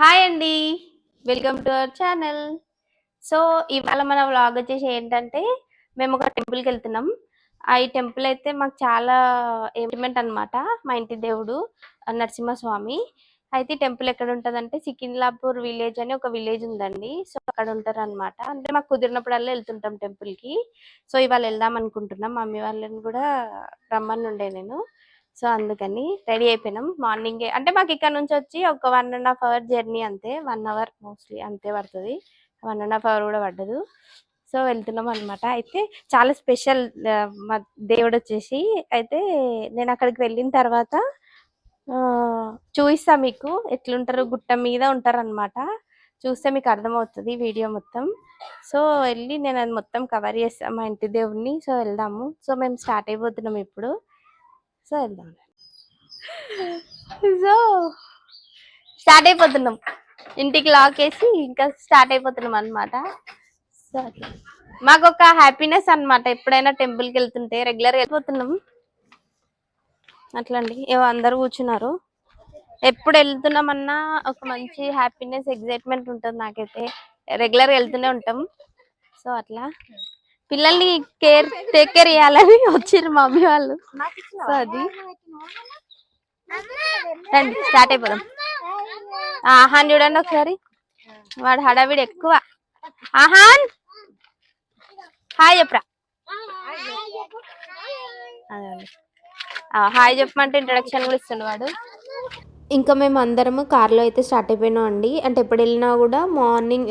Hi అండి. Welcome to our channel. So, ఇవాళ మన వ్లాగ్ వచ్చేసి ఏంటంటే, మేము ఒక టెంపుల్‌కెళ్తున్నాం. ఈ టెంపుల్ అయితే మాకు చాలా సెంటిమెంట్ అనమాట. మా ఇంటి దేవుడు నరసింహస్వామి. అయితే ఈ టెంపుల్ ఎక్కడ ఉంటదంటే, సికింద్లాపూర్ విలేజ్ అని ఒక విలేజ్ ఉందండి. సో, అక్కడ ఉంటారనమాట. అంటే మాకు కుదిరినప్పుడల్లా వెళ్తుంటాం టెంపుల్‌కి. సో, ఇవాళ వెళ్దాం అనుకుంటున్నాం. మమ్మీ వాళ్ళని కూడా రమ్మనుండే నేను. సో, అందుకని రెడీ అయిపోయినాం. మార్నింగే అంటే మాకు ఇక్కడ నుంచి వచ్చి ఒక 1½ అవర్ జర్నీ అంతే. 1 అవర్ మోస్ట్‌లీ అంతే పడతది. 1½ అవర్ కూడా పడ్డదు. సో, వెళ్తున్నాం అనమాట. అయితే చాలా స్పెషల్ మా దేవుడొచ్చేసి అయితే నేను అక్కడికి వెళ్ళిన తర్వాత చూయిస్తా మీకు ఎట్లుంటారు. గుట్ట మీద ఉంటారనమాట. చూస్తే మీకు అర్థమవుతది వీడియో మొత్తం. సో, వెళ్ళి నేను అది మొత్తం కవర్ చేస్తా మా ఇంటి దేవుడిని. సో, వెళ్దాము. సో, మేము స్టార్ట్ అయిపోతున్నాం ఇప్పుడు. సో, వెళ్దాం. సో స్టార్ట్ అయిపోతున్నాం. ఇంటికి లాక్ వేసి ఇంకా స్టార్ట్ అయిపోతున్నాం అనమాట. సో అట్లా మాకు ఒక హ్యాపీనెస్ అనమాట. ఎప్పుడైనా టెంపుల్కి వెళ్తుంటే రెగ్యులర్ వెళ్ళిపోతున్నాం అట్లా అండి. ఏవో అందరు కూర్చున్నారు. ఎప్పుడు వెళ్తున్నామన్నా ఒక మంచి హ్యాపీనెస్ ఎగ్జైట్మెంట్ ఉంటుంది నాకైతే. రెగ్యులర్ వెళ్తూనే ఉంటాం. సో అట్లా పిల్లల్ని టేక్ కేర్ చేయాలని వచ్చిర్రు మా మమ్మీ వాళ్ళు. సో అది రండి స్టార్ట్ అయిపోదాం. ఆహాన్ చూడండి ఒకసారి, వాడు హడావిడి ఎక్కువ. ఆహాన్ హాయ్ చెప్పరా. హాయ్ చెప్పమంటే ఇంట్రడక్షన్ కూడా ఇస్తుండు వాడు. ఇంకా మేము అందరము కార్లో అయితే స్టార్ట్ అయిపోయినాం అండి. అంటే ఎప్పుడు వెళ్ళినా కూడా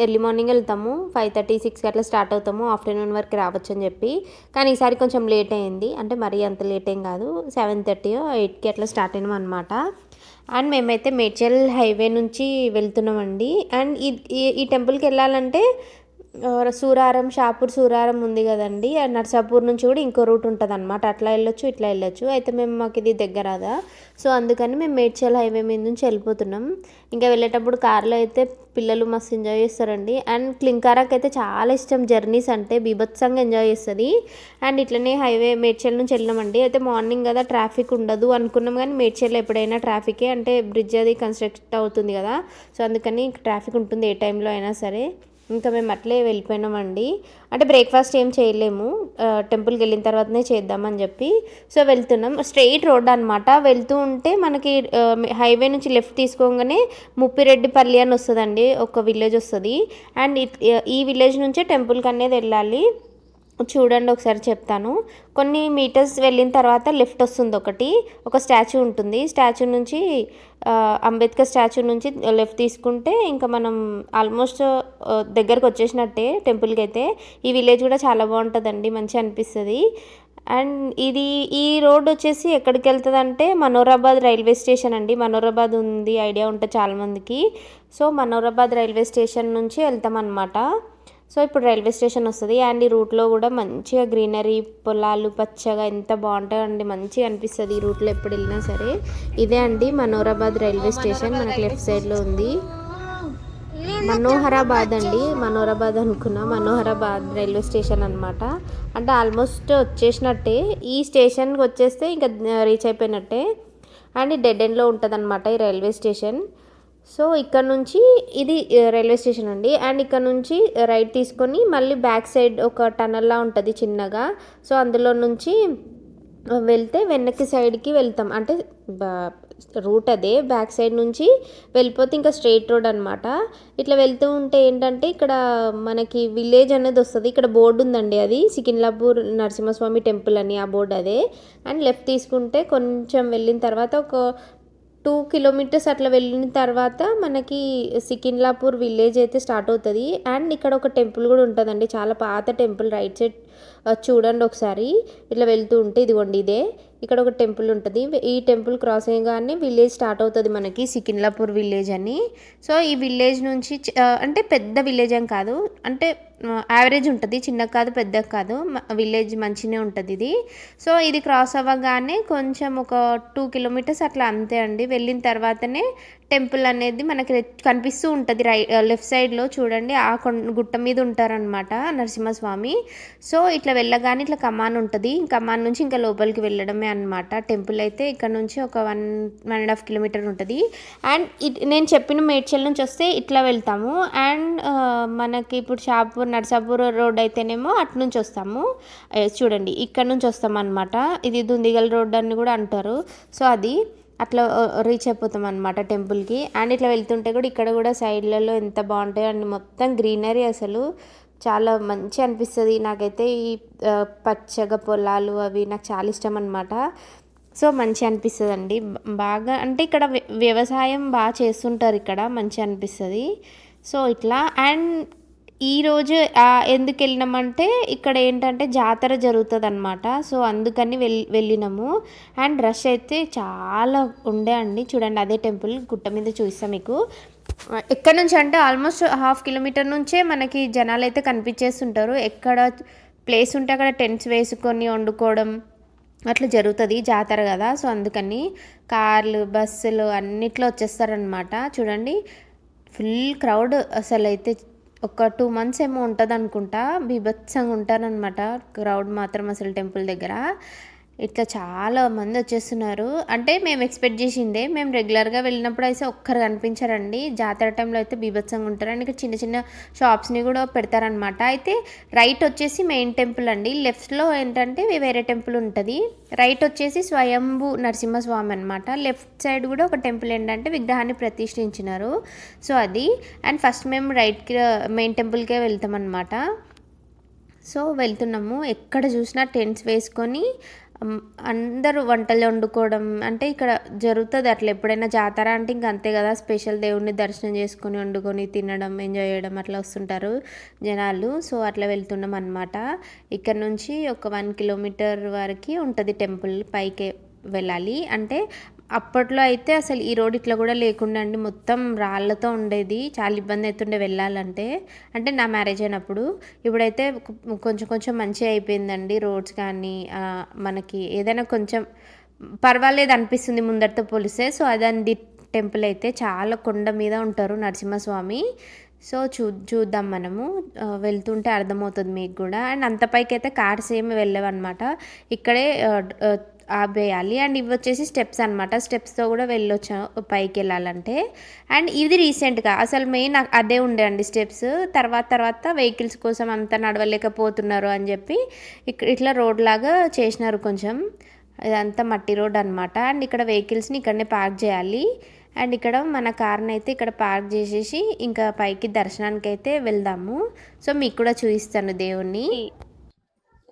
ఎర్లీ మార్నింగ్ వెళ్తాము. 5:30, 6కి అట్లా స్టార్ట్ అవుతాము. ఆఫ్టర్నూన్ వరకు రావచ్చు అని చెప్పి. కానీ ఈసారి కొంచెం లేట్ అయింది. అంటే మరీ అంత లేట్ ఏం కాదు. 7:30, 8కి అట్లా స్టార్ట్ అయినాం అనమాట. అండ్ మేమైతే మేడ్చల్ హైవే నుంచి వెళ్తున్నామండి. అండ్ ఈ టెంపుల్కి వెళ్ళాలంటే సూరారం, షాపూర్ సూరారం ఉంది కదండి. నర్సాపూర్ నుంచి కూడా ఇంకో రూట్ ఉంటుంది అనమాట. అట్లా వెళ్ళొచ్చు, ఇట్లా వెళ్ళొచ్చు. అయితే మాకు ఇది దగ్గరదా. సో అందుకని మేము మేడ్చల్ హైవే మీద నుంచి వెళ్ళిపోతున్నాం. ఇంకా వెళ్ళేటప్పుడు కార్లో అయితే పిల్లలు మస్తు ఎంజాయ్ చేస్తారండి. అండ్ క్లింకారాకి అయితే చాలా ఇష్టం జర్నీస్ అంటే, బీభత్సంగా ఎంజాయ్ చేస్తుంది. అండ్ ఇట్లనే హైవే మేడ్చల్ నుంచి వెళ్ళినామండి. అయితే మార్నింగ్ కదా ట్రాఫిక్ ఉండదు అనుకున్నాం, కానీ మేడ్చల్ ఎప్పుడైనా ట్రాఫికే. అంటే బ్రిడ్జ్ అది కన్స్ట్రక్ట్ అవుతుంది కదా. సో అందుకని ట్రాఫిక్ ఉంటుంది ఏ టైంలో అయినా సరే. ఇంకా మేము అట్లే వెళ్ళిపోయినామండి. అంటే బ్రేక్ఫాస్ట్ ఏం చేయలేము, టెంపుల్కి వెళ్ళిన తర్వాతనే చేద్దామని చెప్పి. సో వెళ్తున్నాం. స్ట్రెయిట్ రోడ్ అనమాట. వెళ్తూ ఉంటే మనకి హైవే నుంచి లెఫ్ట్ తీసుకోగానే ముప్పిరెడ్డిపల్లి అని వస్తుందండి, ఒక విలేజ్ వస్తుంది. అండ్ ఈ విలేజ్ నుంచే టెంపుల్కి అనేది వెళ్ళాలి. చూడండి ఒకసారి చెప్తాను. కొన్ని మీటర్స్ వెళ్ళిన తర్వాత లెఫ్ట్ వస్తుంది ఒక స్టాచ్యూ ఉంటుంది. స్టాచ్యూ నుంచి అంబేద్కర్ స్టాచ్యూ నుంచి లెఫ్ట్ తీసుకుంటే ఇంకా మనం ఆల్మోస్ట్ దగ్గరకు వచ్చేసినట్టే టెంపుల్కి అయితే. ఈ విలేజ్ కూడా చాలా బాగుంటుందండి, మంచిగా అనిపిస్తుంది. అండ్ ఈ రోడ్ వచ్చేసి ఎక్కడికి వెళ్తుంది అంటే మనోరాబాద్ రైల్వే స్టేషన్ అండి. మనోరాబాద్ ఉంది, ఐడియా ఉంటుంది చాలామందికి. సో మనోరాబాద్ రైల్వే స్టేషన్ నుంచి వెళ్తాం అనమాట. సో ఇప్పుడు రైల్వే స్టేషన్ వస్తుంది. అండ్ ఈ రూట్లో కూడా మంచిగా గ్రీనరీ, పొలాలు పచ్చగా ఎంత బాగుంటాయండి, మంచిగా అనిపిస్తుంది ఈ రూట్లో ఎప్పుడు వెళ్ళినా సరే. ఇదే అండి మనోరాబాద్ రైల్వే స్టేషన్, మనకి లెఫ్ట్ సైడ్లో ఉంది. మనోహరాబాద్ అండి, మనోహరాబాద్ అనుకున్నా, మనోహరాబాద్ రైల్వే స్టేషన్ అనమాట. అంటే ఆల్మోస్ట్ వచ్చేసినట్టే. ఈ స్టేషన్కి వచ్చేస్తే ఇంకా రీచ్ అయిపోయినట్టే. అండ్ డెడ్ ఎండ్లో ఉంటుంది అనమాట ఈ రైల్వే స్టేషన్. సో ఇక్కడ నుంచి ఇది రైల్వే స్టేషన్ అండి. అండ్ ఇక్కడ నుంచి రైట్ తీసుకొని మళ్ళీ బ్యాక్ సైడ్ ఒక టనల్లా ఉంటుంది చిన్నగా. సో అందులో నుంచి వెళ్తే వెనక్కి సైడ్కి వెళ్తాం. అంటే రూట్ అదే, బ్యాక్ సైడ్ నుంచి వెళ్ళిపోతే ఇంకా స్ట్రైట్ రోడ్ అనమాట. ఇట్లా వెళ్తూ ఉంటే ఏంటంటే ఇక్కడ మనకి విలేజ్ అనేది వస్తుంది. ఇక్కడ బోర్డు ఉందండి, అది సికింద్లాపూర్ నరసింహస్వామి టెంపుల్ అని ఆ బోర్డు అదే. అండ్ లెఫ్ట్ తీసుకుంటే కొంచెం వెళ్ళిన తర్వాత ఒక 2 కిలోమీటర్స్ అట్లా వెళ్ళిన తర్వాత మనకి సికింద్లాపూర్ విలేజ్ అయితే స్టార్ట్ అవుతుంది. అండ్ ఇక్కడ ఒక టెంపుల్ కూడా ఉంటుందండి, చాలా పాత టెంపుల్. రైట్ సైడ్ చూడండి ఒకసారి. ఇట్లా వెళ్తూ ఉంటే ఇదిగోండి ఇదే, ఇక్కడ ఒక టెంపుల్ ఉంటుంది. ఈ టెంపుల్ క్రాస్ అయ్యగానే విలేజ్ స్టార్ట్ అవుతుంది మనకి, సికింద్లాపూర్ విలేజ్ అని. సో ఈ విలేజ్ నుంచి అంటే పెద్ద విలేజ్ ఏం కాదు, అంటే యావరేజ్ ఉంటుంది, చిన్న కాదు పెద్ద కాదు, విలేజ్ మంచిగానే ఉంటుంది ఇది. సో ఇది క్రాస్ అవ్వగానే కొంచెం ఒక 2 కిలోమీటర్స్ అట్లా అంతే అండి. వెళ్ళిన తర్వాతనే టెంపుల్ అనేది మనకి కనిపిస్తూ ఉంటుంది. లెఫ్ట్ సైడ్లో చూడండి, ఆ గుట్ట మీద ఉంటారనమాట నరసింహస్వామి. సో ఇట్లా వెళ్ళగానే ఇట్లా కమాన్ ఉంటుంది, కమాన్ నుంచి ఇంకా లోపలికి వెళ్ళడమే అనమాట. టెంపుల్ అయితే ఇక్కడ నుంచి ఒక 1.5 కిలోమీటర్ ఉంటుంది. అండ్ నేను చెప్పిన మేడ్చల్ నుంచి వస్తే ఇట్లా వెళ్తాము. అండ్ మనకి ఇప్పుడు షాపూర్ నర్సాపూర్ రోడ్ అయితేనేమో అటు నుంచి వస్తాము. చూడండి ఇక్కడ నుంచి వస్తాం అనమాట. ఇది దుందిగల్ రోడ్ అని కూడా అంటారు. సో అది అట్లా రీచ్ అయిపోతాం అనమాట టెంపుల్కి. అండ్ ఇట్లా వెళ్తుంటే కూడా ఇక్కడ కూడా సైడ్లలో ఎంత బాగుంటాయో అండి, మొత్తం గ్రీనరీ, అసలు చాలా మంచి అనిపిస్తుంది నాకైతే. ఈ పచ్చగా పొలాలు అవి నాకు చాలా ఇష్టం అనమాట. సో మంచి అనిపిస్తుంది అండి బాగా. అంటే ఇక్కడ వ్యవసాయం బాగా చేస్తుంటారు ఇక్కడ, మంచి అనిపిస్తుంది. సో ఇట్లా. అండ్ ఈరోజు ఎందుకు వెళ్ళినామంటే ఇక్కడ ఏంటంటే జాతర జరుగుతుంది అనమాట. సో అందుకని వెళ్ళినాము. అండ్ రష్ అయితే చాలా ఉండే అండి. చూడండి అదే టెంపుల్, గుట్ట మీద చూపిస్తాను మీకు. ఎక్కడ నుంచి అంటే ఆల్మోస్ట్ 1/2 కిలోమీటర్ నుంచే మనకి జనాలు అయితే కనిపించేస్తుంటారు. ఎక్కడ ప్లేస్ ఉంటే అక్కడ టెంట్స్ వేసుకొని వండుకోవడం అట్లా జరుగుతుంది, జాతర కదా. సో అందుకని కార్లు బస్సులు అన్నిట్లో వచ్చేస్తారనమాట. చూడండి ఫుల్ క్రౌడ్ అసలు అయితే. ఒక 2 months ఏమో ఉంటుంది అనుకుంటా, బీభత్సంగా ఉంటారనమాట క్రౌడ్ మాత్రం అసలు టెంపుల్ దగ్గర. ఇట్లా చాలా మంది వచ్చేస్తున్నారు. అంటే మేము ఎక్స్పెక్ట్ చేసిందే, మేము రెగ్యులర్గా వెళ్ళినప్పుడు అయితే ఒక్కరు కనిపించారండి. జాతర టైంలో అయితే బీభత్సంగా ఉంటారు. అండ్ ఇక్కడ చిన్న చిన్న షాప్స్ని కూడా పెడతారనమాట. అయితే రైట్ వచ్చేసి మెయిన్ టెంపుల్ అండి, లెఫ్ట్లో ఏంటంటే వేరే టెంపుల్ ఉంటుంది. రైట్ వచ్చేసి స్వయంభూ నరసింహస్వామి అనమాట. లెఫ్ట్ సైడ్ కూడా ఒక టెంపుల్ ఏంటంటే విగ్రహాన్ని ప్రతిష్ఠించినారు. సో అది. అండ్ ఫస్ట్ మేము రైట్కి మెయిన్ టెంపుల్కే వెళ్తాం అనమాట. సో వెళ్తున్నాము, ఎక్కడ చూసినా టెంట్స్ వేసుకొని అందరూ వంటలు వండుకోవడం. అంటే ఇక్కడ జరుగుతుంది అట్లా, ఎప్పుడైనా జాతర అంటే ఇంక అంతే కదా, స్పెషల్ దేవుడిని దర్శనం చేసుకొని వండుకొని తినడం ఎంజాయ్ చేయడం అట్లా వస్తుంటారు జనాలు. సో అట్లా వెళ్తున్నాం అనమాట. ఇక్కడ నుంచి ఒక 1 కిలోమీటర్ వరకు ఉంటుంది టెంపుల్, పైకి వెళ్ళాలి. అంటే అప్పట్లో అయితే అసలు ఈ రోడ్ ఇట్లా కూడా లేకుండా అండి, మొత్తం రాళ్ళతో ఉండేది, చాలా ఇబ్బంది అవుతుండే వెళ్ళాలంటే. అంటే నా మ్యారేజ్ అయినప్పుడు. ఇప్పుడైతే కొంచెం కొంచెం మంచిగా అయిపోయిందండి రోడ్స్ కానీ, మనకి ఏదైనా కొంచెం పర్వాలేదు అనిపిస్తుంది ముందరితో పోలిస్తే. సో అదండి టెంపుల్ అయితే, చాలా కొండ మీద ఉంటారు నరసింహస్వామి. సో చూద్దాం మనము వెళ్తుంటే అర్థమవుతుంది మీకు కూడా. అండ్ అంత పైకి అయితే కార్స్ ఏమి వెళ్ళవన్నమాట, ఇక్కడే ఆపేయాలి. అండ్ ఇవి వచ్చేసి స్టెప్స్ అనమాట, స్టెప్స్తో కూడా వెళ్ళొచ్చు పైకి వెళ్ళాలంటే. అండ్ ఇది రీసెంట్గా, అసలు మెయిన్ అదే ఉండే అండి స్టెప్స్. తర్వాత వెహికల్స్ కోసం అంతా నడవలేకపోతున్నారు అని చెప్పి ఇట్లా రోడ్ లాగా చేసినారు కొంచెం. ఇదంతా మట్టి రోడ్ అనమాట. అండ్ ఇక్కడ వెహికల్స్ని ఇక్కడనే పార్క్ చేయాలి. అండ్ ఇక్కడ మన కార్ని అయితే ఇక్కడ పార్క్ చేసేసి ఇంకా పైకి దర్శనానికి అయితే వెళ్దాము. సో మీకు కూడా చూపిస్తాను దేవుణ్ణి.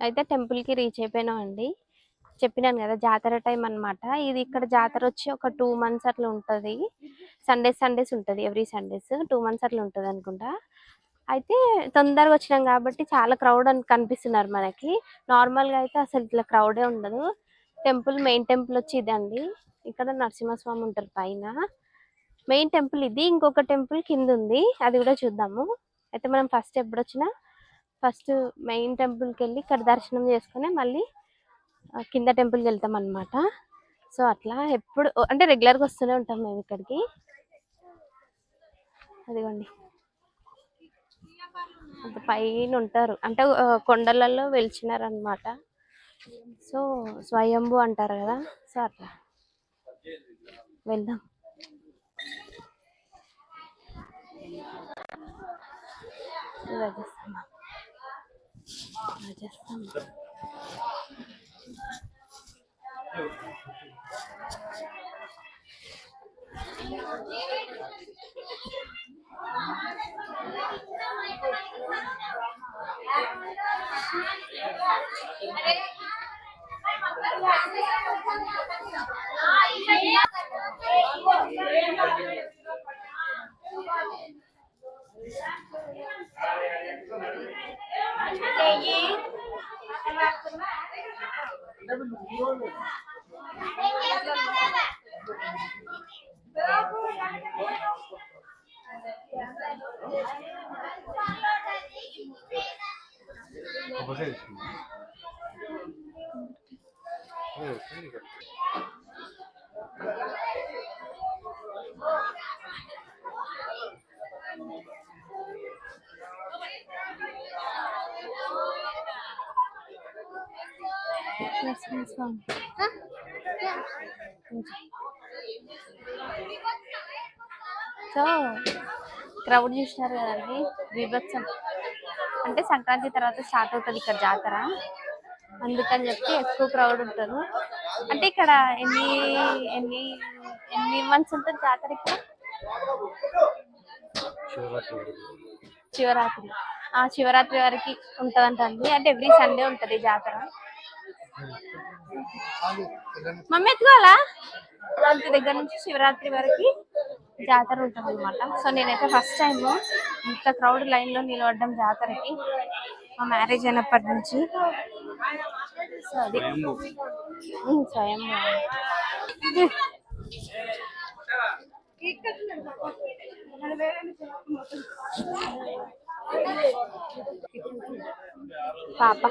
అయితే టెంపుల్కి రీచ్ అయిపోయినాం అండి. చెప్పినాను కదా జాతర టైం అనమాట ఇది. ఇక్కడ జాతర వచ్చి ఒక 2 months అట్లా ఉంటుంది. సండేస్ ఉంటుంది, ఎవ్రీ సండేస్ 2 months అట్లా ఉంటుంది అనుకుంటా. అయితే తొందరగా వచ్చినాం కాబట్టి చాలా క్రౌడ్ అని కనిపిస్తున్నారు మనకి. నార్మల్గా అయితే అసలు ఇట్లా క్రౌడే ఉండదు. మెయిన్ టెంపుల్ వచ్చి ఇదండి. ఇక్కడ నరసింహస్వామి ఉంటారు పైన. మెయిన్ టెంపుల్ ఇది. ఇంకొక టెంపుల్ కింద ఉంది, అది కూడా చూద్దాము. అయితే మనం ఫస్ట్ మెయిన్ టెంపుల్కి వెళ్ళి ఇక్కడ దర్శనం చేసుకుని మళ్ళీ కింద టెంపుల్కి వెళ్తాం అనమాట. సో అట్లా ఎప్పుడు అంటే రెగ్యులర్గా వస్తూనే ఉంటాం మేము ఇక్కడికి. అదిగోండి అంత పైన ఉంటారు, అంటే కొండలలో వెలిచినారనమాట. సో స్వయంభూ అంటారు కదా. సో అట్లా వెళ్దాం. రాజస్థాన్ నరసింహస్వామి. సో క్రౌడ్ చూసినారు కదండి, బీభత్సం. అంటే సంక్రాంతి తర్వాత స్టార్ట్ అవుతుంది ఇక్కడ జాతర, అందుకని చెప్పి ఎక్కువ క్రౌడ్ ఉంటారు. అంటే ఇక్కడ ఎన్ని ఎన్ని ఎన్ని మంత్స్ ఉంటుంది జాతర ఇక్కడ? శివరాత్రి. శివరాత్రి వరకు ఉంటదంట అండి. అంటే ఎవ్రీ సండే ఉంటది జాతర. మమ్మీ ఎత్తుకోవాలా? సంక్రాంతి దగ్గర నుంచి శివరాత్రి వరకు జాతర ఉంటుంది అనమాట. సో నేనైతే ఫస్ట్ టైం ఇంత క్రౌడ్ లైన్ లో నిలబడ్డం జాతరకి, మా మ్యారేజ్ అయినప్పటి నుంచి. సో అది స్వయం పాప.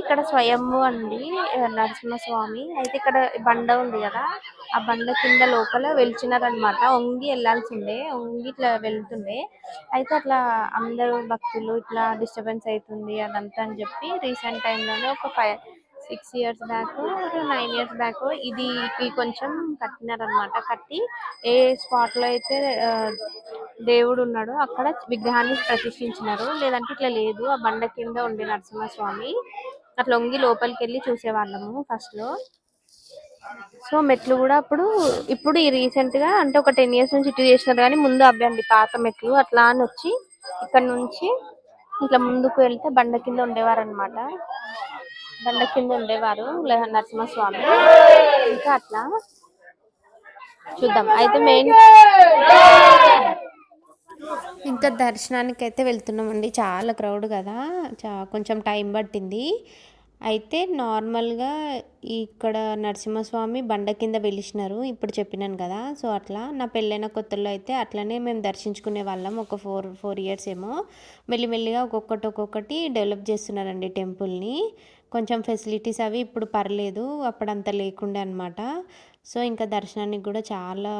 ఇక్కడ స్వయంభు అండి నరసింహస్వామి. అయితే ఇక్కడ బండ ఉంది కదా, ఆ బండ కింద లోపల వెలిచినారనమాట. వంగి వెళ్ళాల్సిందే, వంగి ఇట్లా వెళ్తుండే. అయితే అట్లా అందరూ భక్తులు ఇట్లా డిస్టర్బెన్స్ అవుతుంది అదంతా అని చెప్పి రీసెంట్ టైంలోనే ఒక 6 years బ్యాక్ 9 years బ్యాక్ ఇది కొంచెం కట్టినారనమాట. కట్టి ఏ స్పాట్ లో అయితే దేవుడు ఉన్నాడు అక్కడ విగ్రహాన్ని ప్రతిష్ఠించినారు. లేదంటే ఇట్లా లేదు, ఆ బండ కింద ఉండే నరసింహస్వామి. అట్లా వంగి లోపలికి వెళ్ళి చూసేవాళ్ళము ఫస్ట్ లో. సో మెట్లు కూడా ఇప్పుడు ఈ రీసెంట్ గా అంటే ఒక 10 years నుంచి ఇటు చేసినారు, కానీ ముందు అవి అండి పాత మెట్లు. అట్లా అని వచ్చి ఇక్కడ నుంచి ఇట్లా ముందుకు వెళ్తే బండ కింద ఉండేవారు అనమాట. బండ కింద ఉండేవారు నరసింహస్వామి. ఇంకా అట్లా చూద్దాం. అయితే మెయిన్ ఇంకా దర్శనానికి అయితే వెళ్తున్నామండి. చాలా క్రౌడ్ కదా, కొంచెం టైం పట్టింది. అయితే నార్మల్గా ఇక్కడ నరసింహస్వామి బండ కింద వెలిసినారు ఇప్పుడు చెప్పినాను కదా. సో అట్లా నా పెళ్ళైన కొత్తలో అయితే అట్లనే మేము దర్శించుకునే వాళ్ళం. ఒక 4 years ఏమో. మెల్లిమెల్లిగా ఒక్కొక్కటి డెవలప్ చేస్తున్నారండి టెంపుల్ని. కొంచెం ఫెసిలిటీస్ అవి ఇప్పుడు పర్లేదు, అప్పుడంత లేకుండే అనమాట. సో ఇంకా దర్శనానికి కూడా చాలా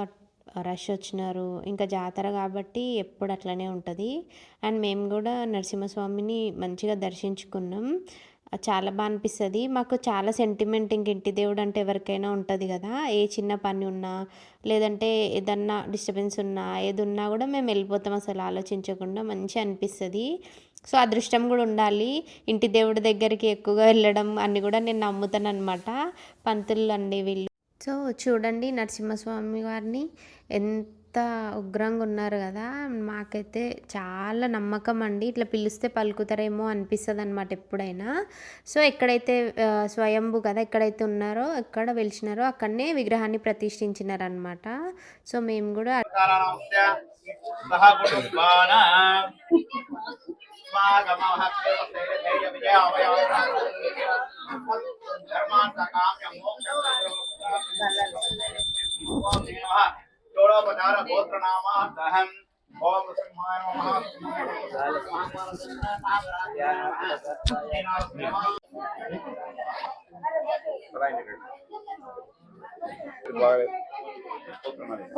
రష్ వచ్చినారు. ఇంకా జాతర కాబట్టి ఎప్పుడు అట్లనే ఉంటుంది. అండ్ మేము కూడా నరసింహస్వామిని మంచిగా దర్శించుకున్నాం. చాలా బాగా అనిపిస్తుంది. మాకు చాలా సెంటిమెంట్. ఇంక ఇంటి దేవుడు అంటే ఎవరికైనా ఉంటుంది కదా. ఏ చిన్న పని ఉన్నా లేదంటే ఏదన్నా డిస్టర్బెన్స్ ఉన్నా ఏది ఉన్నా కూడా మేము వెళ్ళిపోతాం అసలు ఆలోచించకుండా. మంచిగా అనిపిస్తుంది. సో అదృష్టం కూడా ఉండాలి ఇంటి దేవుడి దగ్గరికి ఎక్కువగా వెళ్ళడం అని కూడా నేను నమ్ముతాను అనమాట. పంతులు అండి వీళ్ళు. సో చూడండి నరసింహస్వామి వారిని ఎంత ఉగ్రంగా ఉన్నారు కదా. మాకైతే చాలా నమ్మకం అండి, ఇట్లా పిలిస్తే పలుకుతారేమో అనిపిస్తుంది అనమాట ఎప్పుడైనా. సో ఎక్కడైతే స్వయంభు కదా, ఎక్కడైతే ఉన్నారో ఎక్కడ వెలిచినారో అక్కడనే విగ్రహాన్ని ప్రతిష్ఠించినారు అనమాట. సో మేము కూడా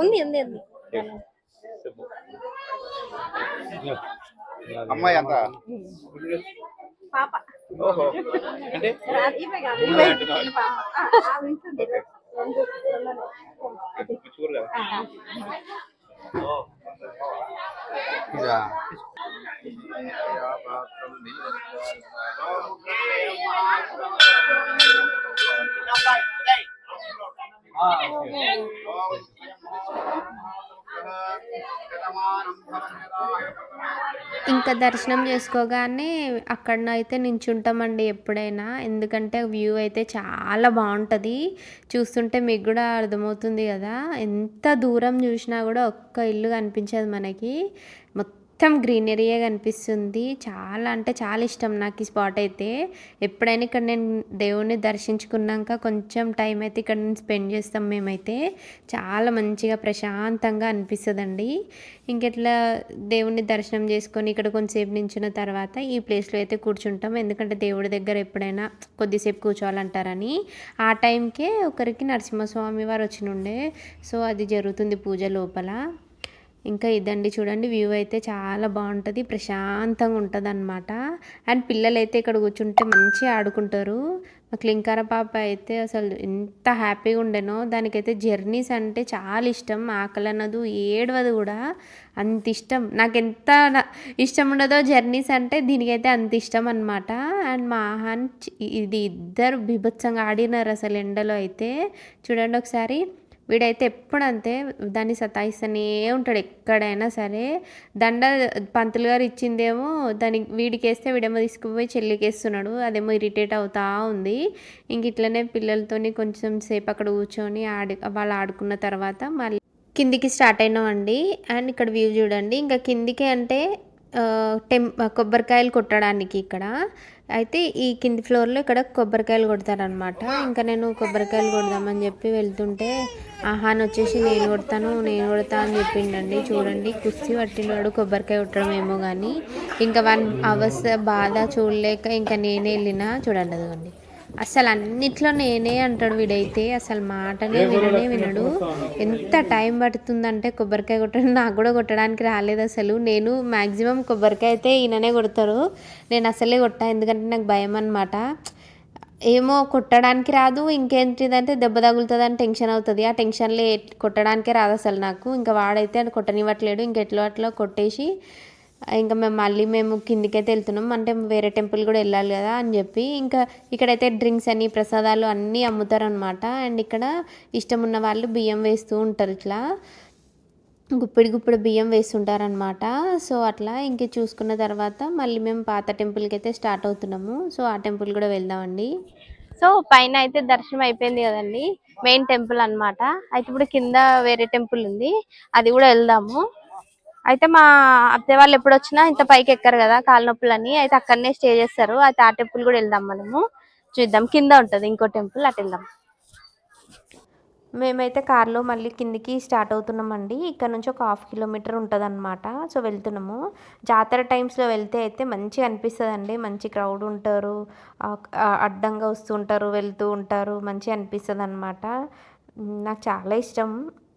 ఉంది అమ్మాయి అంత పాప. ఓహో అంటే ఇంకా దర్శనం చేసుకోగానే అక్కడనైతే నించుంటామండి ఎప్పుడైనా. ఎందుకంటే వ్యూ అయితే చాలా బాగుంటుంది. చూస్తుంటే మీకు కూడా అర్థమవుతుంది కదా, ఎంత దూరం చూసినా కూడా ఒక్క ఇల్లు కనిపించదు మనకి. మొత్తం మొత్తం గ్రీనరీయే కనిపిస్తుంది. చాలా అంటే చాలా ఇష్టం నాకు ఈ స్పాట్ అయితే. ఎప్పుడైనా ఇక్కడ నేను దేవుడిని దర్శించుకున్నాక కొంచెం టైం అయితే ఇక్కడ నేను స్పెండ్ చేస్తాం మేమైతే. చాలా మంచిగా ప్రశాంతంగా అనిపిస్తుందండి. ఇంకెట్లా దేవుడిని దర్శనం చేసుకొని ఇక్కడ కొంచెంసేపు నించున్న తర్వాత ఈ ప్లేస్లో అయితే కూర్చుంటాం. ఎందుకంటే దేవుడి దగ్గర ఎప్పుడైనా కొద్దిసేపు కూర్చోవాలంటారని. ఆ టైంకే ఒకరికి నరసింహస్వామి వారు వచ్చినుండే. సో అది జరుగుతుంది పూజ లోపల. ఇంకా ఇదండి చూడండి, వ్యూ అయితే చాలా బాగుంటుంది, ప్రశాంతంగా ఉంటుంది అనమాట. అండ్ పిల్లలైతే ఇక్కడ కూర్చుంటే మంచిగా ఆడుకుంటారు. మా క్లింకార పాప అయితే అసలు ఎంత హ్యాపీగా ఉండేనో. దానికైతే జర్నీస్ అంటే చాలా ఇష్టం, ఆకలి అన్నదు, ఏడవదు కూడా, అంత ఇష్టం. నాకు ఎంత ఇష్టం ఉండదో జర్నీస్ అంటే, దీనికైతే అంత ఇష్టం అనమాట. అండ్ మా ఆహాన్ ఇది ఇద్దరు బీభత్సంగా ఆడినారు అసలు ఎండలో అయితే. చూడండి ఒకసారి, వీడైతే ఎప్పుడంతే దాన్ని సతాయిస్తూనే ఉంటాడు ఎక్కడైనా సరే. దండ పంతులు గారు ఇచ్చిందేమో వీడికి వేస్తే వీడేమో తీసుకుపోయి చెల్లికి వేస్తున్నాడు, అదేమో ఇరిటేట్ అవుతా ఉంది. ఇంక ఇట్లనే పిల్లలతోని కొంచెం సేపు అక్కడ కూర్చొని వాళ్ళు ఆడుకున్న తర్వాత మళ్ళీ కిందికి స్టార్ట్ అయినామండి. అండ్ ఇక్కడ వ్యూ చూడండి, ఇంకా కిందికి అంటే కొబ్బరికాయలు కొట్టడానికి ఇక్కడ అయితే ఈ కింది ఫ్లోర్లో ఇక్కడ కొబ్బరికాయలు కొడతారనమాట. ఇంకా నేను కొబ్బరికాయలు కొడదామని చెప్పి వెళ్తుంటే ఆహాన్ వచ్చేసి నేను కొడతా అని చెప్పిండండి. చూడండి, కుస్తీ పట్టినాడు కొబ్బరికాయ కొట్టడం ఏమో కానీ. ఇంకా 1 hours బాధ చూడలేక ఇంకా నేనే వెళ్ళినా. చూడండి అదిగోండి, అసలు అన్నిట్లో నేనే అంటాడు వీడైతే, అసలు మాటనే వినడు. ఎంత టైం పడుతుందంటే కొబ్బరికాయ కొట్టడం, నాకు కూడా కొట్టడానికి రాలేదు అసలు. నేను మ్యాక్సిమం కొబ్బరికాయ అయితే ఈయననే కొడతారు, నేను అసలే కొట్టా, ఎందుకంటే నాకు భయం అనమాట. ఏమో కొట్టడానికి రాదు, ఇంకేంటిదంటే దెబ్బ తగులుతుందని టెన్షన్ అవుతుంది. ఆ టెన్షన్లో కొట్టడానికే రాదు అసలు నాకు. ఇంకా వాడైతే అది కొట్టనివ్వట్లేడు. ఇంకెట్లో అట్లా కొట్టేసి ఇంకా మేము కిందికైతే వెళ్తున్నాం, అంటే వేరే టెంపుల్ కూడా వెళ్ళాలి కదా అని చెప్పి. ఇంకా ఇక్కడైతే డ్రింక్స్ అని ప్రసాదాలు అన్నీ అమ్ముతారనమాట. అండ్ ఇక్కడ ఇష్టం ఉన్న వాళ్ళు బియ్యం వేస్తూ ఉంటారు, ఇట్లా గుప్పిడి బియ్యం వేస్తుంటారనమాట. సో అట్లా ఇంక చూసుకున్న తర్వాత మళ్ళీ మేము పాత టెంపుల్కి అయితే స్టార్ట్ అవుతున్నాము. సో ఆ టెంపుల్ కూడా వెళ్దామండి. సో పైన అయితే దర్శనం అయిపోయింది కదండి, మెయిన్ టెంపుల్ అన్నమాట. అయితే ఇప్పుడు కింద వేరే టెంపుల్ ఉంది, అది కూడా వెళ్దాము. అయితే మా అత్తయ్య వాళ్ళు ఎప్పుడు వచ్చినా ఇంత పైకి ఎక్కరు కదా కాళ్ళ నొప్పులని, అయితే అక్కడనే స్టే చేస్తారు. అయితే ఆ టెంపుల్ కూడా వెళ్దాం, మనము చూద్దాం. కింద ఉంటది ఇంకో టెంపుల్, అటు వెళ్దాం. మేమైతే కార్లో మళ్ళీ కిందికి స్టార్ట్ అవుతున్నామండి. ఇక్కడ నుంచి ఒక 1/2 kilometer ఉంటుంది అనమాట. సో వెళ్తున్నాము. జాతర టైమ్స్లో వెళ్తే అయితే మంచిగా అనిపిస్తుందండి, మంచి క్రౌడ్ ఉంటారు, అడ్డంగా వస్తుంటారు, వెళ్తూ ఉంటారు, మంచిగా అనిపిస్తుంది అనమాట. నాకు చాలా ఇష్టం.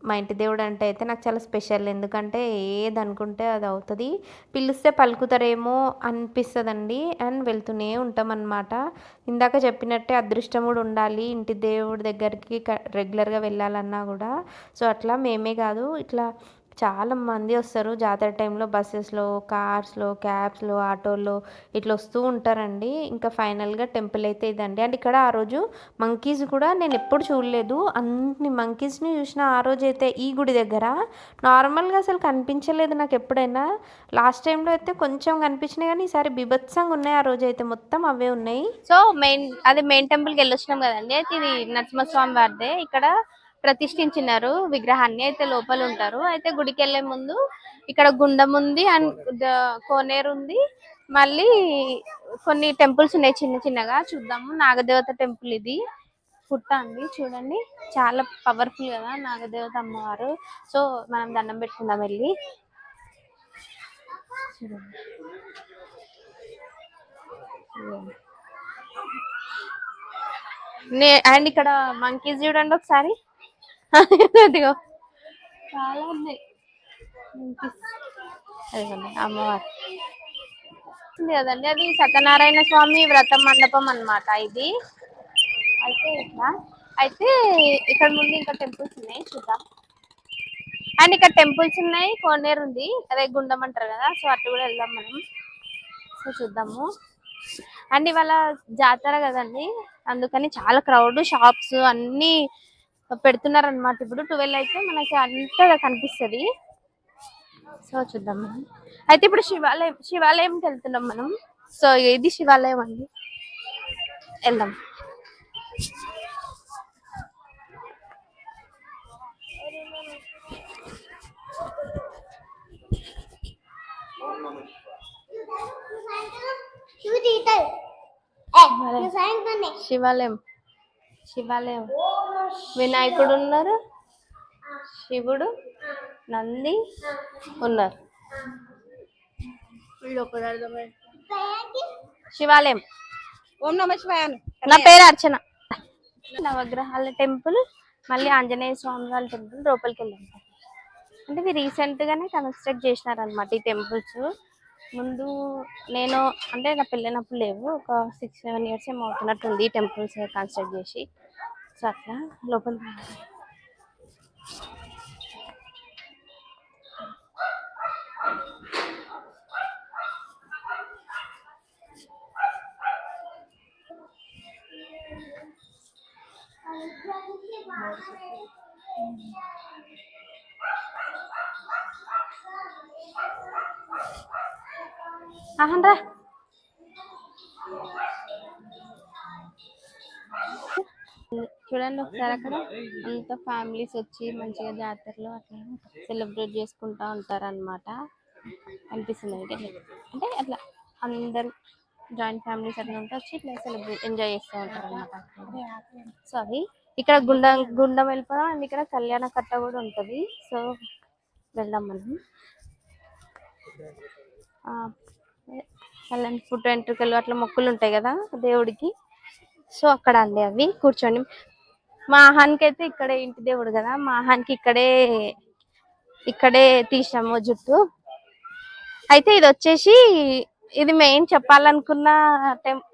మా ఇంటి దేవుడు అంటే అయితే నాకు చాలా స్పెషల్, ఎందుకంటే ఏది అనుకుంటే అది అవుతుంది. పిలిస్తే పలుకుతారేమో అనిపిస్తుందండి. అండ్ వెళ్తూనే ఉంటాం అన్నమాట. ఇందాక చెప్పినట్టే అదృష్టం కూడా ఉండాలి ఇంటి దేవుడి దగ్గరికి రెగ్యులర్గా వెళ్ళాలన్నా కూడా. సో అట్లా మేమే కాదు, ఇట్లా చాలా మంది వస్తారు జాతర టైంలో, బస్సెస్లో, కార్స్లో, క్యాబ్స్లో, ఆటోల్లో ఇట్లా వస్తూ ఉంటారండి. ఇంకా ఫైనల్గా టెంపుల్ అయితే ఇదండి. అండ్ ఇక్కడ ఆ రోజు మంకీస్ కూడా నేను ఎప్పుడు చూడలేదు, అన్ని మంకీస్ని చూసిన ఆ రోజు అయితే ఈ గుడి దగ్గర. నార్మల్గా అసలు కనిపించలేదు నాకు ఎప్పుడైనా. లాస్ట్ టైంలో అయితే కొంచెం కనిపించినాయి, కానీ ఈసారి బీభత్సంగా ఉన్నాయి. ఆ రోజు అయితే మొత్తం అవే ఉన్నాయి. సో మెయిన్ టెంపుల్కి వెళ్ళొచ్చినాం కదండి. అయితే ఇది నరసింహస్వామి వారిదే, ఇక్కడ ప్రతిష్ఠించినారు విగ్రహాన్ని. అయితే లోపల ఉంటారు. అయితే గుడికి వెళ్లే ముందు ఇక్కడ గుండం ఉంది అండ్ కోనేరు ఉంది, మళ్ళీ కొన్ని టెంపుల్స్ ఉన్నాయి చిన్న చిన్నగా. చూద్దాము. నాగదేవత టెంపుల్ ఇది, పుట్ట అండి చూడండి, చాలా పవర్ఫుల్ కదా నాగదేవత అమ్మవారు. సో మనం దండం పెట్టుకుందాం వెళ్ళి. చూడండి అండ్ ఇక్కడ మంకీస్ చూడండి ఒకసారి, అదిగో చాలా ఉన్నాయి అమ్మవారు కదండి. అది సత్యనారాయణ స్వామి వ్రతం మండపం అన్నమాట ఇది. అయితే ఇట్లా అయితే ఇక్కడ ముందు ఇంకా టెంపుల్స్ ఉన్నాయి, చూద్దాం. అండ్ ఇక్కడ టెంపుల్స్ ఉన్నాయి, కోనేరు ఉంది, అదే గుండం అంటారు కదా. సో అటు కూడా వెళ్దాం మనం. సో చూద్దాము. అండ్ ఇవాళ జాతర కదండి, అందుకని చాలా క్రౌడ్, షాప్స్ అన్ని పెడుతున్నారు అనమాట. ఇప్పుడు 12 అయితే మనకి అంతగా కనిపిస్తుంది. సో చూద్దాం మనం. అయితే ఇప్పుడు శివాలయంకి వెళ్తున్నాం మనం. సో ఇది శివాలయం అండి, వెళ్దాం. శివాలయం శివాలయం వినాయకుడు ఉన్నారు, శివుడు, నంది ఉన్నారు. శివాలయం. ఓం నమ శివాయ. నా పేరు అర్చన. నవగ్రహాల టెంపుల్, మళ్ళీ ఆంజనేయ స్వామి వాళ్ళ టెంపుల్ లోపలికి వెళ్ళాం. అంటే ఇవి రీసెంట్ గానే కన్స్ట్రక్ట్ చేసినారనమాట ఈ టెంపుల్స్. ముందు నేను అంటే నా పెళ్ళైనప్పుడు లేవు, ఒక 6-7 ఇయర్స్ ఏమో అవుతున్నట్టుంది ఈ టెంపుల్స్ కన్స్ట్రక్ట్ చేసి. సో అట్లా లోపలికి రా. చూడండి ఒకసారి అక్కడ అంత ఫ్యామిలీస్ వచ్చి మంచిగా జాతరలో అట్లా సెలబ్రేట్ చేసుకుంటా ఉంటారన్నమాట. అనిపిస్తుంది అంటే అట్లా అందరు జాయింట్ ఫ్యామిలీస్ అట్లా ఉంటే వచ్చి ఇట్లా సెలబ్రేట్ ఎంజాయ్ చేస్తూ ఉంటారు అనమాట. సో అది ఇక్కడ గుండం వెళ్ళిపోదాం. అండ్ ఇక్కడ కళ్యాణ కట్ట కూడా ఉంటుంది. సో వెళ్దాం మనం. కళ్యాణ పుట్టు వెంట్రుకలు అట్లా మొక్కులు ఉంటాయి కదా దేవుడికి. సో అక్కడ అండి అవి కూర్చోండి. మా ఆహానికి అయితే ఇక్కడే ఇంటి దేవుడు కదా, మా ఆహానికి ఇక్కడే తీసాము జుట్టు. అయితే ఇది వచ్చేసి ఇది మెయిన్ చెప్పాలనుకున్న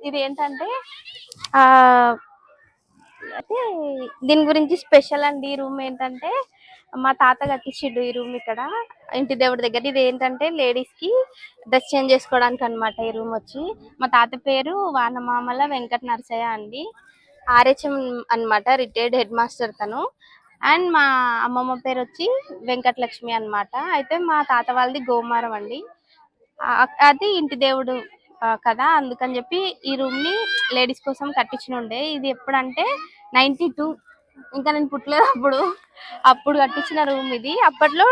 ఇది ఏంటంటే అయితే దీని గురించి స్పెషల్ అండి. ఈ రూమ్ ఏంటంటే మా తాత కట్టించిండు ఈ రూమ్ ఇక్కడ ఇంటి దేవుడి దగ్గర. ఇది ఏంటంటే లేడీస్ కి డ్రెస్ చేంజ్ చేసుకోవడానికి అనమాట ఈ రూమ్ వచ్చి. మా తాత పేరు వానమామల వెంకట నరసయ్య అండి, ఆర్హెచ్ఎం అనమాట, రిటైర్డ్ హెడ్ మాస్టర్ తను. అండ్ మా అమ్మమ్మ పేరు వచ్చి వెంకటలక్ష్మి అనమాట. అయితే మా తాత వాళ్ళది గోమారం అండి, అది ఇంటి దేవుడు కదా, అందుకని చెప్పి ఈ రూమ్ ని లేడీస్ కోసం కట్టించిన ఉండే. ఇది ఎప్పుడంటే 92, ఇంకా నేను పుట్టలేదు అప్పుడు కట్టించిన రూమ్ ఇది. అప్పట్లో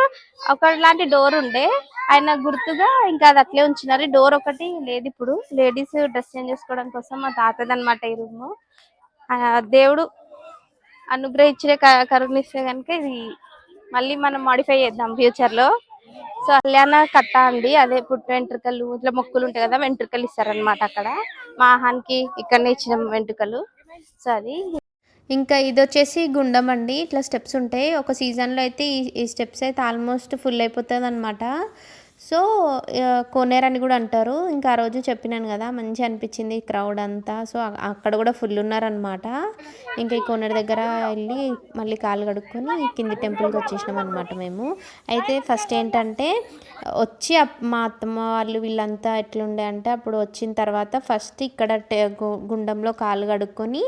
ఒకలాంటి డోర్ ఉండే, ఆయన గుర్తుగా ఇంకా అది అట్లే ఉంచినారు. డోర్ ఒకటి లేదు ఇప్పుడు. లేడీస్ డ్రెస్ చేంజ్ చేసుకోవడం కోసం మా తాతది అనమాట ఈ రూమ్. దేవుడు అనుగ్రహించే కరుణిస్తే కనుక ఇది మళ్ళీ మనం మాడిఫై చేద్దాం ఫ్యూచర్ లో. సో కళ్యాణ కట్ట అండి, అదే పుట్టు వెంట్రుకలు ఇట్లా మొక్కులు ఉంటాయి కదా, వెంట్రుకలు ఇస్తారనమాట అక్కడ. మా ఆహానికి ఇక్కడనే ఇచ్చిన వెంట్రుకలు. సో అది ఇంకా ఇది వచ్చేసి గుండం అండి, ఇట్లా స్టెప్స్ ఉంటాయి. ఒక సీజన్లో అయితే ఈ స్టెప్స్ అయితే ఆల్మోస్ట్ ఫుల్ అయిపోతుంది అనమాట. సో కోనేరు అని కూడా అంటారు. ఇంకా ఆ రోజు చెప్పినాను కదా మంచిగా అనిపించింది క్రౌడ్ అంతా. సో అక్కడ కూడా ఫుల్ ఉన్నారనమాట. ఇంకా ఈ కోనేరు దగ్గర వెళ్ళి మళ్ళీ కాలు కడుక్కొని కింది టెంపుల్కి వచ్చేసినాం అనమాట మేము. అయితే ఫస్ట్ ఏంటంటే వచ్చి మా అత్తమ్మ వాళ్ళు వీళ్ళంతా ఎట్లుండే అంటే అప్పుడు వచ్చిన తర్వాత ఫస్ట్ ఇక్కడ గుండంలో కాలు కడుక్కొని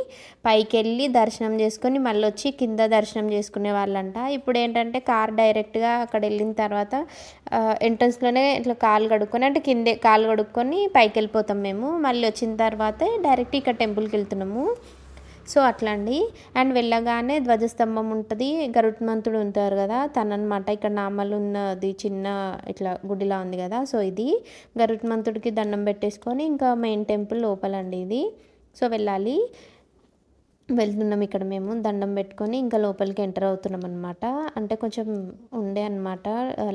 పైకి వెళ్ళి దర్శనం చేసుకొని మళ్ళీ వచ్చి కింద దర్శనం చేసుకునే వాళ్ళంట. ఇప్పుడు ఏంటంటే కార్ డైరెక్ట్గా అక్కడ వెళ్ళిన తర్వాత ఎంట్రన్స్లోనే ఇట్లా కాలు కడుక్కొని, అంటే కిందే కాలు కడుక్కొని పైకి వెళ్ళిపోతాం మేము. మళ్ళీ వచ్చిన తర్వాత డైరెక్ట్ ఇక్కడ టెంపుల్కి వెళ్తున్నాము. సో అట్లా అండి. అండ్ వెళ్ళగానే ధ్వజస్తంభం ఉంటుంది, గరుత్మంతుడు ఉంటారు కదా తననమాట. ఇక్కడ నామలు ఉన్నది చిన్న ఇట్లా గుడిలా ఉంది కదా, సో ఇది గరుత్మంతుడికి దండం పెట్టేసుకొని ఇంకా మెయిన్ టెంపుల్ లోపలండి ఇది. సో వెళ్తున్నాం ఇక్కడ మేము దండం పెట్టుకొని ఇంకా లోపలికి ఎంటర్ అవుతున్నాం అనమాట. అంటే కొంచెం ఉండే అనమాట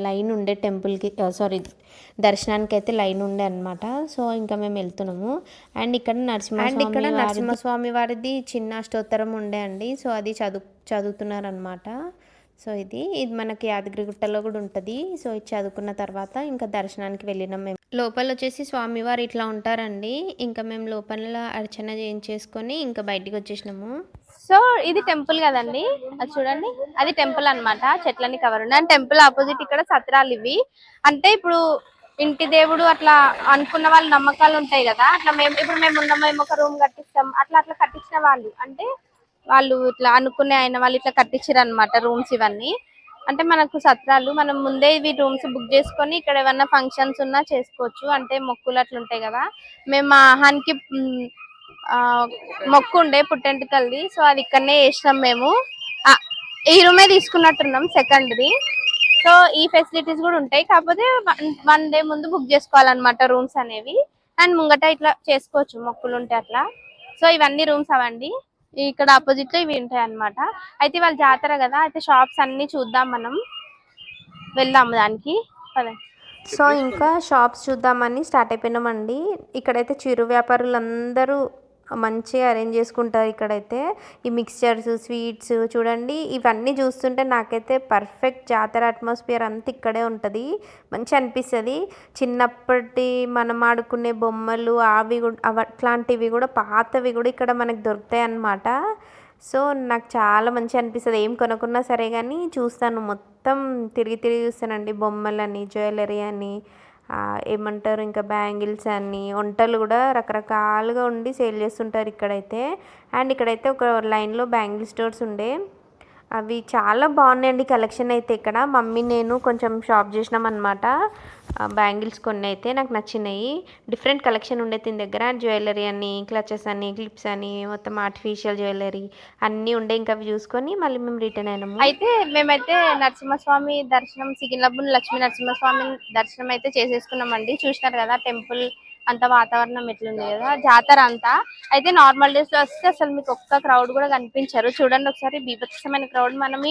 లైన్ ఉండే టెంపుల్కి, సారీ దర్శనానికి అయితే లైన్ ఉండే అనమాట. సో ఇంకా మేము వెళ్తున్నాము. అండ్ ఇక్కడ నరసింహస్వామి వారిది చిన్న అష్టోత్తరం ఉండే అండి. సో అది చదువుతున్నారనమాట. సో ఇది మనకి యాదగిరిగుట్టలో కూడా ఉంటుంది. సో ఇది చదువుకున్న తర్వాత ఇంకా దర్శనానికి వెళ్ళినాం మేము. లోపల వచ్చేసి స్వామివారు ఇట్లా ఉంటారండి. ఇంకా మేము లోపల అర్చన చేయించేసుకొని ఇంకా బయటికి వచ్చేసినాము. సో ఇది టెంపుల్ కదండి, అది చూడండి, అది టెంపుల్ అనమాట. చెట్లని కవర్ ఉన్నాయి. అండ్ టెంపుల్ ఆపోజిట్ ఇక్కడ సత్రాలు ఇవి. అంటే ఇప్పుడు ఇంటి దేవుడు అట్లా అనుకున్న వాళ్ళ నమ్మకాలు ఉంటాయి కదా, అట్లా మేము ఉన్నాం, మేము ఒక రూమ్ కట్టిస్తాం అట్లా కట్టించిన వాళ్ళు, అంటే వాళ్ళు ఇట్లా అనుకునే ఆయన వాళ్ళు ఇట్లా కట్టించారు అనమాట రూమ్స్ ఇవన్నీ. అంటే మనకు సత్రాలు, మనం ముందే ఇవి రూమ్స్ బుక్ చేసుకొని ఇక్కడ ఏమన్నా ఫంక్షన్స్ ఉన్నా చేసుకోవచ్చు. అంటే మొక్కులు అట్లా ఉంటాయి కదా. మేము మా ఆహానికి మొక్కు ఉండే పుట్టెంటుకల్ది, సో అది ఇక్కడనే వేసినాం మేము. ఈ రూమే తీసుకున్నట్టున్నాం సెకండ్ది. సో ఈ ఫెసిలిటీస్ కూడా ఉంటాయి, కాకపోతే 1 డే ముందు బుక్ చేసుకోవాలన్నమాట రూమ్స్ అనేవి. అండ్ ముంగట ఇట్లా చేసుకోవచ్చు మొక్కులు ఉంటే అట్లా. సో ఇవన్నీ రూమ్స్ అవండి. ఇక్కడ ఆపోజిట్ లో ఇవి ఉంటాయి అన్నమాట. అయితే వాళ్ళ జాతర కదా, అయితే షాప్స్ అన్ని చూద్దాం, మనం వెళ్దాం దానికి. సో ఇంకా షాప్స్ చూద్దామని స్టార్ట్ అయిపోయినామండి. ఇక్కడైతే చిరు వ్యాపారులందరూ మంచిగా అరేంజ్ చేసుకుంటారు. ఇక్కడైతే ఈ మిక్స్చర్స్, స్వీట్స్ చూడండి, ఇవన్నీ చూస్తుంటే నాకైతే పర్ఫెక్ట్ జాతర అట్మాస్ఫియర్ అంతా ఇక్కడే ఉంటుంది. మంచి అనిపిస్తుంది. చిన్నప్పటి మనం ఆడుకునే బొమ్మలు అవి అట్లాంటివి కూడా పాతవి కూడా ఇక్కడ మనకు దొరుకుతాయి అన్నమాట. సో నాకు చాలా మంచిగా అనిపిస్తుంది. ఏం కొనుక్కున్నా సరే కానీ చూస్తాను, మొత్తం తిరిగి తిరిగి చూస్తానండి. బొమ్మలని, జ్యువెలరీ అని, ఏమంటారు ఇంకా బ్యాంగిల్స్ అని, వంటలు కూడా రకరకాలుగా ఉండి సేల్ చేస్తుంటారు ఇక్కడైతే. అండ్ ఇక్కడైతే ఒక లైన్లో బ్యాంగిల్ స్టోర్స్ ఉండే, అవి చాలా బాగున్నాయండి కలెక్షన్ అయితే. ఇక్కడ మమ్మీ నేను కొంచెం షాప్ చేసినాం అనమాట. బ్యాంగిల్స్ కొన్ని అయితే నాకు నచ్చినాయి. డిఫరెంట్ కలెక్షన్ ఉండే దీని దగ్గర. జ్యువెలరీ అని, క్లచెస్ అని, క్లిప్స్ అని, మొత్తం ఆర్టిఫిషియల్ జ్యువెలరీ అన్నీ ఉండే. ఇంకా అవి చూసుకొని మళ్ళీ మేము రిటర్న్ అయినాము. అయితే మేమైతే నరసింహస్వామి దర్శనం, సికింద్రాబాద్ లక్ష్మీ నరసింహస్వామి దర్శనం అయితే చేసేసుకున్నామండి. చూసినారు కదా టెంపుల్ అంత వాతావరణం ఎట్లుంది కదా, జాతర అంతా. అయితే నార్మల్ డేస్ లో వస్తే అసలు మీకు ఒక్క క్రౌడ్ కూడా కనిపించరు. చూడండి ఒకసారి, బీభత్సమైన క్రౌడ్. మనం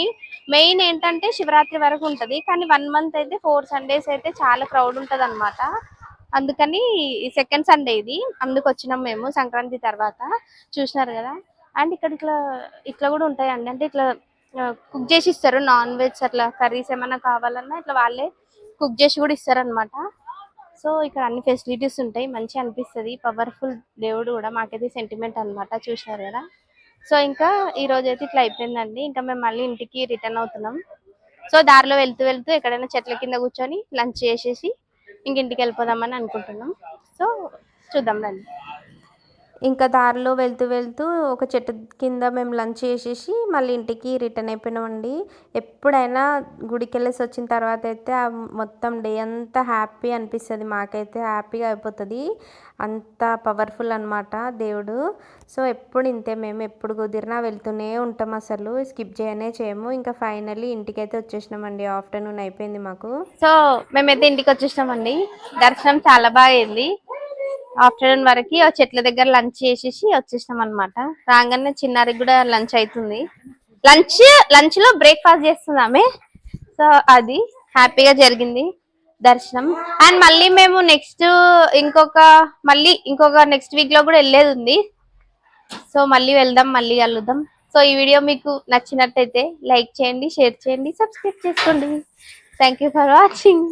మెయిన్ ఏంటంటే శివరాత్రి వరకు ఉంటది, కానీ 1 month అయితే 4 Sundays అయితే చాలా క్రౌడ్ ఉంటది అనమాట. అందుకని సెకండ్ సండే ఇది, అందుకు వచ్చినాం మేము సంక్రాంతి తర్వాత. చూసినారు కదా. అండ్ ఇక్కడ ఇట్లా ఇట్లా కూడా ఉంటాయండి, అంటే ఇట్లా కుక్ చేసి ఇస్తారు. నాన్ వెజ్ అట్లా కర్రీస్ ఏమైనా కావాలన్నా ఇట్లా వాళ్ళే కుక్ చేసి కూడా ఇస్తారు అనమాట. సో ఇక్కడ అన్ని ఫెసిలిటీస్ ఉంటాయి, మంచిగా అనిపిస్తుంది. పవర్ఫుల్ దేవుడు కూడా, మాకైతే సెంటిమెంట్ అనమాట. చూసినారు కదా. సో ఇంకా ఈ రోజు అయితే ఇట్లా అయిపోయిందండి. ఇంకా మేము మళ్ళీ ఇంటికి రిటర్న్ అవుతున్నాం. సో దారిలో వెళ్తూ వెళ్తూ ఎక్కడైనా చెట్ల కింద కూర్చొని లంచ్ చేసేసి ఇంటికి వెళ్ళిపోదామని అనుకుంటున్నాం. సో చూద్దాం రండి. ఇంకా దారిలో వెళ్తూ వెళ్తూ ఒక చెట్టు కింద మేము లంచ్ చేసేసి మళ్ళీ ఇంటికి రిటర్న్ అయిపోయినామండి. ఎప్పుడైనా గుడికి వెళ్ళేసి వచ్చిన తర్వాత అయితే మొత్తం డే అంతా హ్యాపీ అనిపిస్తుంది. మాకైతే హ్యాపీగా అయిపోతుంది, అంత పవర్ఫుల్ అనమాట దేవుడు. సో ఎప్పుడు ఇంతే, మేము ఎప్పుడు కుదిరినా వెళ్తూనే ఉంటాం, అసలు స్కిప్ చేయము. ఇంకా ఫైనల్లీ ఇంటికి అయితే వచ్చేసినామండి. ఆఫ్టర్నూన్ అయిపోయింది మాకు. సో మేమైతే ఇంటికి వచ్చేసినామండి. దర్శనం చాలా బాగా అయింది. ఆఫ్టర్నూన్ వరకు ఆ చెట్ల దగ్గర లంచ్ చేసేసి వచ్చేసినాం అనమాట. రాగానే చిన్నారికి కూడా లంచ్ అవుతుంది. లంచ్ లో బ్రేక్ఫాస్ట్ చేస్తుంది ఆమె. సో అది హ్యాపీగా జరిగింది దర్శనం. అండ్ మళ్ళీ మేము ఇంకొక నెక్స్ట్ వీక్ లో కూడా వెళ్ళేది ఉంది. సో మళ్ళీ వెళ్దాం, మళ్ళీ కలుద్దాం. సో ఈ వీడియో మీకు నచ్చినట్టయితే లైక్ చేయండి, షేర్ చేయండి, సబ్స్క్రైబ్ చేసుకోండి. Thank you for watching.